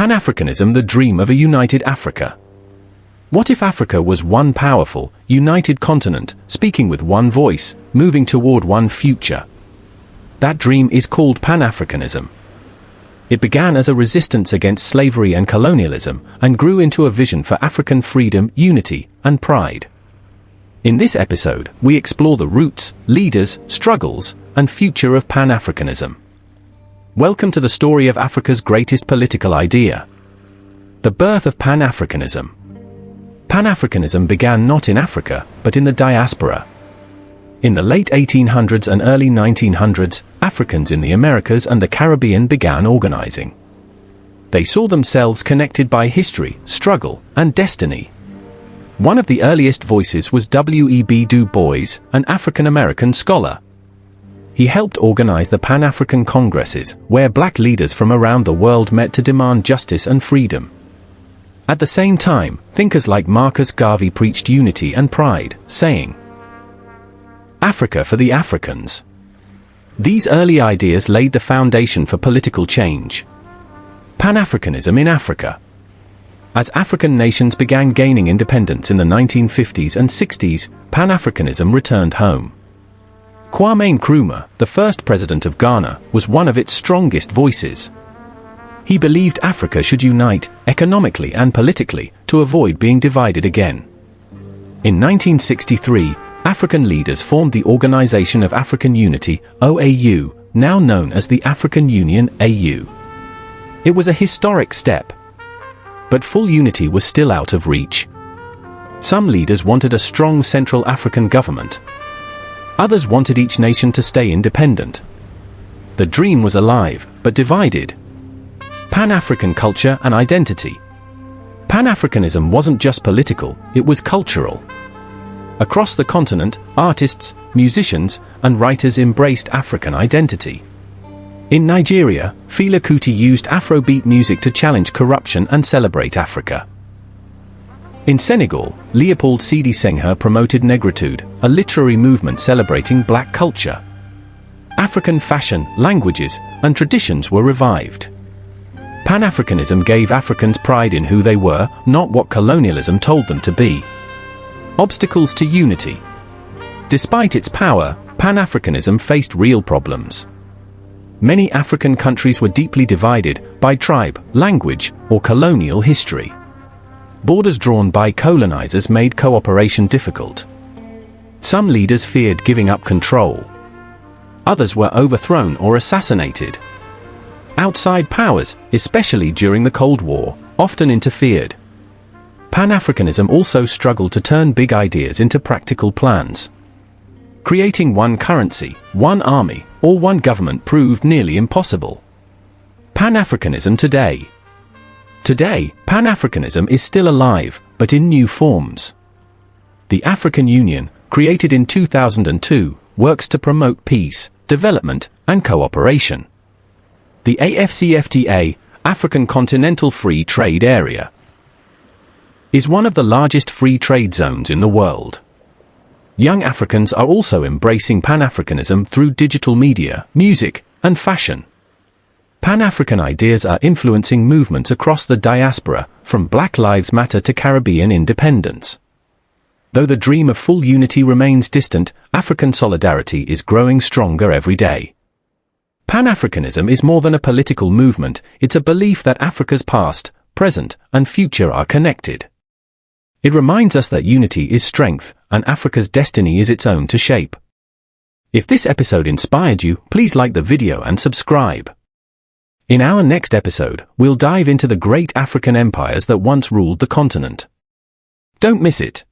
Pan-Africanism, the dream of a united Africa. What if Africa was one powerful, united continent, speaking with one voice, moving toward one future? That dream is called Pan-Africanism. It began as a resistance against slavery and colonialism, and grew into a vision for African freedom, unity, and pride. In this episode, we explore the roots, leaders, struggles, and future of Pan-Africanism. Welcome to the story of Africa's greatest political idea. The birth of Pan-Africanism. Pan-Africanism began not in Africa, but in the diaspora. In the late 1800s and early 1900s, Africans in the Americas and the Caribbean began organizing. They saw themselves connected by history, struggle, and destiny. One of the earliest voices was W.E.B. Du Bois, an African-American scholar. He helped organize the Pan-African Congresses, where black leaders from around the world met to demand justice and freedom. At the same time, thinkers like Marcus Garvey preached unity and pride, saying, "Africa for the Africans." These early ideas laid the foundation for political change. Pan-Africanism in Africa. As African nations began gaining independence in the 1950s and 60s, Pan-Africanism returned home. Kwame Nkrumah, the first president of Ghana, was one of its strongest voices. He believed Africa should unite, economically and politically, to avoid being divided again. In 1963, African leaders formed the Organization of African Unity, OAU, now known as the African Union, AU. It was a historic step. But full unity was still out of reach. Some leaders wanted a strong Central African government. Others wanted each nation to stay independent. The dream was alive, but divided. Pan-African culture and identity. Pan-Africanism wasn't just political, it was cultural. Across the continent, artists, musicians, and writers embraced African identity. In Nigeria, Fela Kuti used Afrobeat music to challenge corruption and celebrate Africa. In Senegal, Léopold Sédar Senghor promoted negritude, a literary movement celebrating black culture. African fashion, languages, and traditions were revived. Pan-Africanism gave Africans pride in who they were, not what colonialism told them to be. Obstacles to unity. Despite its power, Pan-Africanism faced real problems. Many African countries were deeply divided by tribe, language, or colonial history. Borders drawn by colonizers made cooperation difficult. Some leaders feared giving up control. Others were overthrown or assassinated. Outside powers, especially during the Cold War, often interfered. Pan-Africanism also struggled to turn big ideas into practical plans. Creating one currency, one army, or one government proved nearly impossible. Pan-Africanism today. Today, Pan-Africanism is still alive, but in new forms. The African Union, created in 2002, works to promote peace, development, and cooperation. The AfCFTA, African Continental Free Trade Area, is one of the largest free trade zones in the world. Young Africans are also embracing Pan-Africanism through digital media, music, and fashion. Pan-African ideas are influencing movements across the diaspora, from Black Lives Matter to Caribbean independence. Though the dream of full unity remains distant, African solidarity is growing stronger every day. Pan-Africanism is more than a political movement, it's a belief that Africa's past, present, and future are connected. It reminds us that unity is strength, and Africa's destiny is its own to shape. If this episode inspired you, please like the video and subscribe. In our next episode, we'll dive into the great African empires that once ruled the continent. Don't miss it.